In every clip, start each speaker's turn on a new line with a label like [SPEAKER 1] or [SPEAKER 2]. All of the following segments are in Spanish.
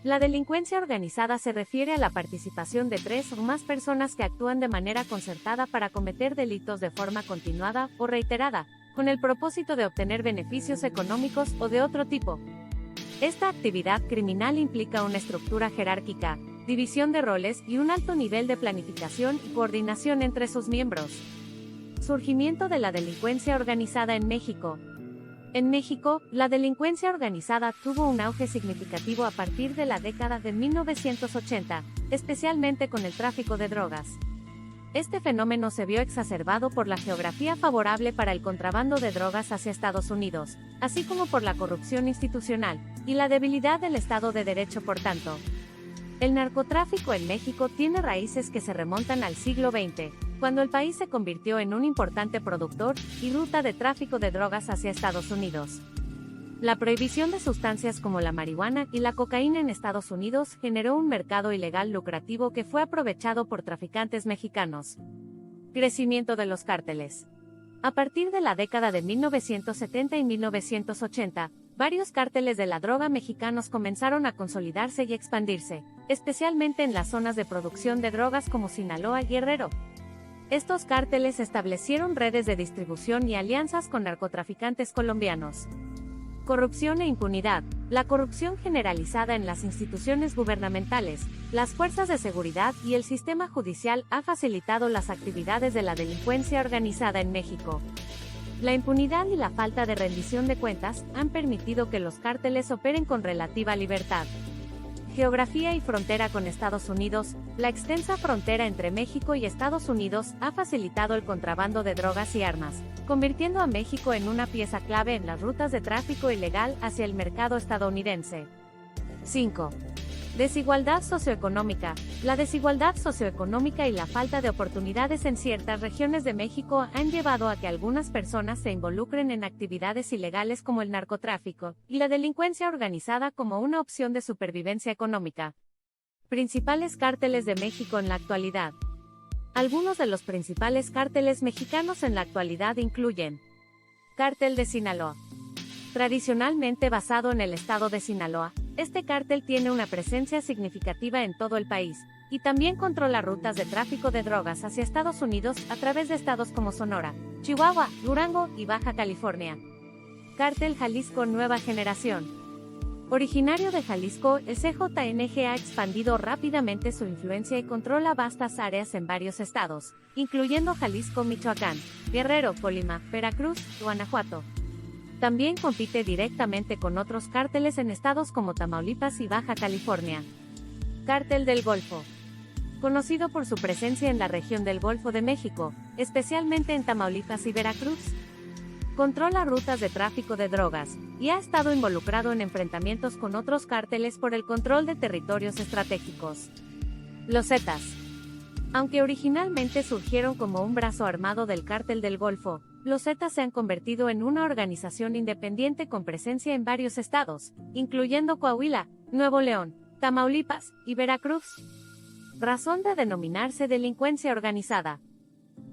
[SPEAKER 1] La delincuencia organizada se refiere a la participación de 3 o más personas que actúan de manera concertada para cometer delitos de forma continuada o reiterada, con el propósito de obtener beneficios económicos o de otro tipo. Esta actividad criminal implica una estructura jerárquica, división de roles y un alto nivel de planificación y coordinación entre sus miembros. Surgimiento de la delincuencia organizada en México. En México, la delincuencia organizada tuvo un auge significativo a partir de la década de 1980, especialmente con el tráfico de drogas. Este fenómeno se vio exacerbado por la geografía favorable para el contrabando de drogas hacia Estados Unidos, así como por la corrupción institucional y la debilidad del Estado de Derecho. Por tanto, el narcotráfico en México tiene raíces que se remontan al siglo XX, cuando el país se convirtió en un importante productor y ruta de tráfico de drogas hacia Estados Unidos. La prohibición de sustancias como la marihuana y la cocaína en Estados Unidos generó un mercado ilegal lucrativo que fue aprovechado por traficantes mexicanos. Crecimiento de los cárteles. A partir de la década de 1970 y 1980, varios cárteles de la droga mexicanos comenzaron a consolidarse y expandirse, especialmente en las zonas de producción de drogas como Sinaloa y Guerrero. Estos cárteles establecieron redes de distribución y alianzas con narcotraficantes colombianos. Corrupción e impunidad. La corrupción generalizada en las instituciones gubernamentales, las fuerzas de seguridad y el sistema judicial ha facilitado las actividades de la delincuencia organizada en México. La impunidad y la falta de rendición de cuentas han permitido que los cárteles operen con relativa libertad. Geografía y frontera con Estados Unidos. La extensa frontera entre México y Estados Unidos ha facilitado el contrabando de drogas y armas, convirtiendo a México en una pieza clave en las rutas de tráfico ilegal hacia el mercado estadounidense. 5. Desigualdad socioeconómica. La desigualdad socioeconómica y la falta de oportunidades en ciertas regiones de México han llevado a que algunas personas se involucren en actividades ilegales como el narcotráfico y la delincuencia organizada como una opción de supervivencia económica. Principales cárteles de México en la actualidad. Algunos de los principales cárteles mexicanos en la actualidad incluyen: Cártel de Sinaloa. Tradicionalmente basado en el estado de Sinaloa, este cártel tiene una presencia significativa en todo el país, y también controla rutas de tráfico de drogas hacia Estados Unidos a través de estados como Sonora, Chihuahua, Durango y Baja California. Cártel Jalisco Nueva Generación. Originario de Jalisco, el CJNG ha expandido rápidamente su influencia y controla vastas áreas en varios estados, incluyendo Jalisco, Michoacán, Guerrero, Colima, Veracruz, Guanajuato. También compite directamente con otros cárteles en estados como Tamaulipas y Baja California. Cártel del Golfo. Conocido por su presencia en la región del Golfo de México, especialmente en Tamaulipas y Veracruz. Controla rutas de tráfico de drogas, y ha estado involucrado en enfrentamientos con otros cárteles por el control de territorios estratégicos. Los Zetas. Aunque originalmente surgieron como un brazo armado del Cártel del Golfo, los Zetas se han convertido en una organización independiente con presencia en varios estados, incluyendo Coahuila, Nuevo León, Tamaulipas y Veracruz. Razón de denominarse delincuencia organizada.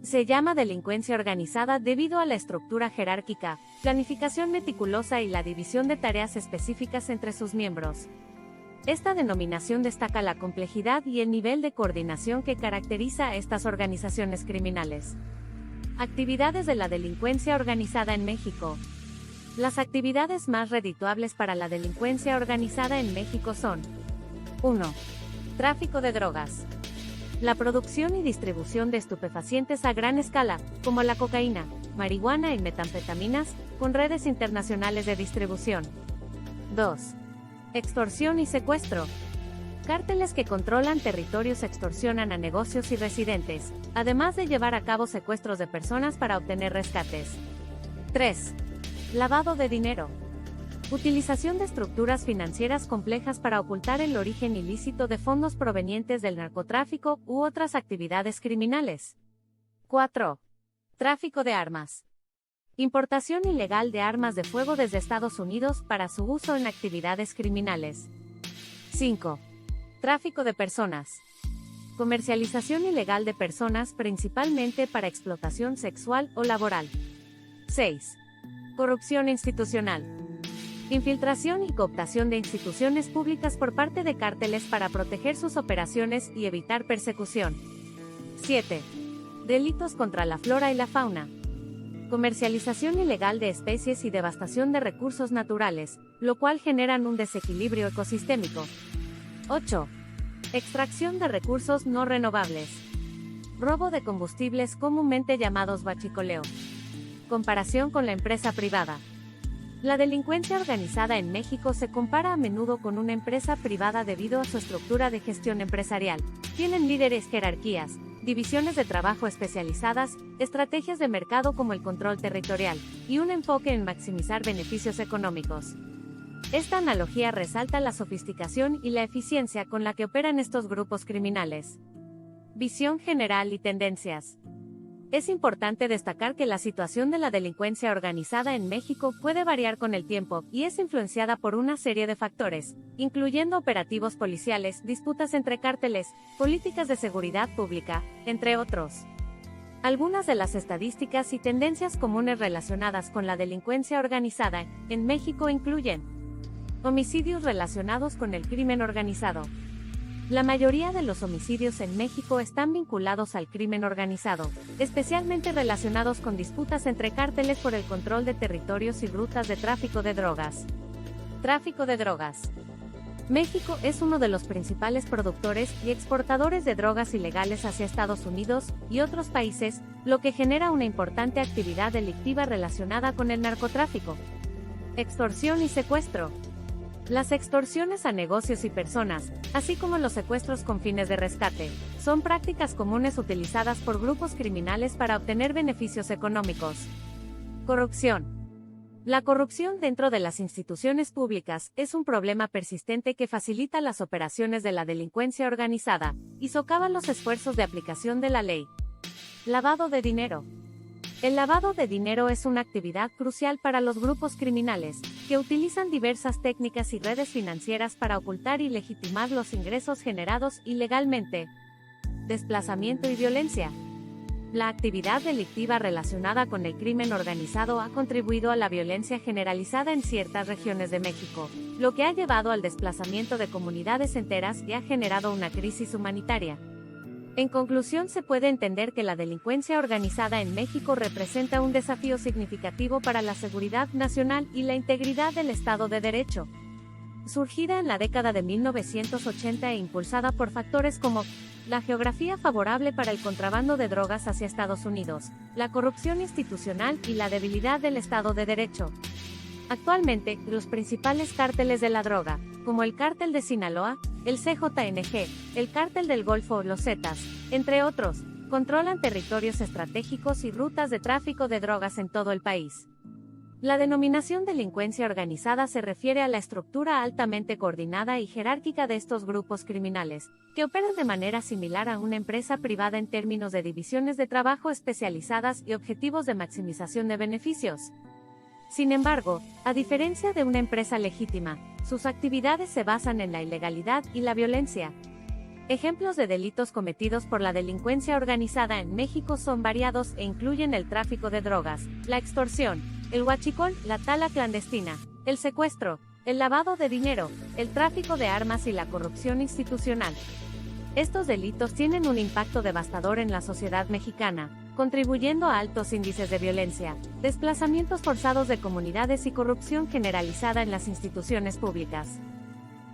[SPEAKER 1] Se llama delincuencia organizada debido a la estructura jerárquica, planificación meticulosa y la división de tareas específicas entre sus miembros. Esta denominación destaca la complejidad y el nivel de coordinación que caracteriza a estas organizaciones criminales. Actividades de la delincuencia organizada en México. Las actividades más redituables para la delincuencia organizada en México son: 1. Tráfico de drogas. La producción y distribución de estupefacientes a gran escala, como la cocaína, marihuana y metanfetaminas, con redes internacionales de distribución. 2. Extorsión y secuestro. Cárteles que controlan territorios extorsionan a negocios y residentes, además de llevar a cabo secuestros de personas para obtener rescates. 3. Lavado de dinero. Utilización de estructuras financieras complejas para ocultar el origen ilícito de fondos provenientes del narcotráfico u otras actividades criminales. 4. Tráfico de armas. Importación ilegal de armas de fuego desde Estados Unidos para su uso en actividades criminales. 5. Tráfico de personas. Comercialización ilegal de personas principalmente para explotación sexual o laboral. 6. Corrupción institucional. Infiltración y cooptación de instituciones públicas por parte de cárteles para proteger sus operaciones y evitar persecución. 7. Delitos contra la flora y la fauna. Comercialización ilegal de especies y devastación de recursos naturales, lo cual generan un desequilibrio ecosistémico. 8. Extracción de recursos no renovables. Robo de combustibles comúnmente llamados huachicoleo. Comparación con la empresa privada. La delincuencia organizada en México se compara a menudo con una empresa privada debido a su estructura de gestión empresarial. Tienen líderes, jerarquías, divisiones de trabajo especializadas, estrategias de mercado como el control territorial, y un enfoque en maximizar beneficios económicos. Esta analogía resalta la sofisticación y la eficiencia con la que operan estos grupos criminales. Visión general y tendencias. Es importante destacar que la situación de la delincuencia organizada en México puede variar con el tiempo y es influenciada por una serie de factores, incluyendo operativos policiales, disputas entre cárteles, políticas de seguridad pública, entre otros. Algunas de las estadísticas y tendencias comunes relacionadas con la delincuencia organizada en México incluyen homicidios relacionados con el crimen organizado. La mayoría de los homicidios en México están vinculados al crimen organizado, especialmente relacionados con disputas entre cárteles por el control de territorios y rutas de tráfico de drogas. Tráfico de drogas. México es uno de los principales productores y exportadores de drogas ilegales hacia Estados Unidos y otros países, lo que genera una importante actividad delictiva relacionada con el narcotráfico. Extorsión y secuestro. Las extorsiones a negocios y personas, así como los secuestros con fines de rescate, son prácticas comunes utilizadas por grupos criminales para obtener beneficios económicos. Corrupción. La corrupción dentro de las instituciones públicas es un problema persistente que facilita las operaciones de la delincuencia organizada y socava los esfuerzos de aplicación de la ley. Lavado de dinero. El lavado de dinero es una actividad crucial para los grupos criminales, que utilizan diversas técnicas y redes financieras para ocultar y legitimar los ingresos generados ilegalmente. Desplazamiento y violencia. La actividad delictiva relacionada con el crimen organizado ha contribuido a la violencia generalizada en ciertas regiones de México, lo que ha llevado al desplazamiento de comunidades enteras y ha generado una crisis humanitaria. En conclusión, se puede entender que la delincuencia organizada en México representa un desafío significativo para la seguridad nacional y la integridad del Estado de Derecho. Surgida en la década de 1980 e impulsada por factores como la geografía favorable para el contrabando de drogas hacia Estados Unidos, la corrupción institucional y la debilidad del Estado de Derecho. Actualmente, los principales cárteles de la droga, como el Cártel de Sinaloa, el CJNG, el Cártel del Golfo, los Zetas, entre otros, controlan territorios estratégicos y rutas de tráfico de drogas en todo el país. La denominación delincuencia organizada se refiere a la estructura altamente coordinada y jerárquica de estos grupos criminales, que operan de manera similar a una empresa privada en términos de divisiones de trabajo especializadas y objetivos de maximización de beneficios. Sin embargo, a diferencia de una empresa legítima, sus actividades se basan en la ilegalidad y la violencia. Ejemplos de delitos cometidos por la delincuencia organizada en México son variados e incluyen el tráfico de drogas, la extorsión, el huachicol, la tala clandestina, el secuestro, el lavado de dinero, el tráfico de armas y la corrupción institucional. Estos delitos tienen un impacto devastador en la sociedad mexicana, contribuyendo a altos índices de violencia, desplazamientos forzados de comunidades y corrupción generalizada en las instituciones públicas.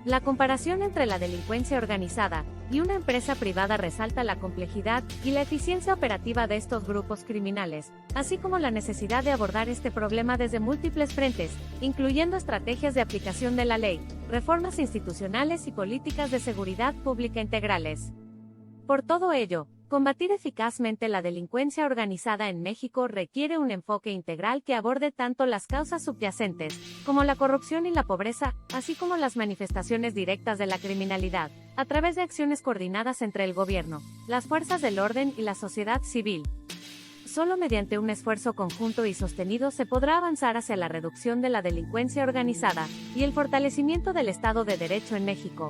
[SPEAKER 1] La comparación entre la delincuencia organizada y una empresa privada resalta la complejidad y la eficiencia operativa de estos grupos criminales, así como la necesidad de abordar este problema desde múltiples frentes, incluyendo estrategias de aplicación de la ley, reformas institucionales y políticas de seguridad pública integrales. Por todo ello, combatir eficazmente la delincuencia organizada en México requiere un enfoque integral que aborde tanto las causas subyacentes, como la corrupción y la pobreza, así como las manifestaciones directas de la criminalidad, a través de acciones coordinadas entre el gobierno, las fuerzas del orden y la sociedad civil. Solo mediante un esfuerzo conjunto y sostenido se podrá avanzar hacia la reducción de la delincuencia organizada y el fortalecimiento del Estado de Derecho en México.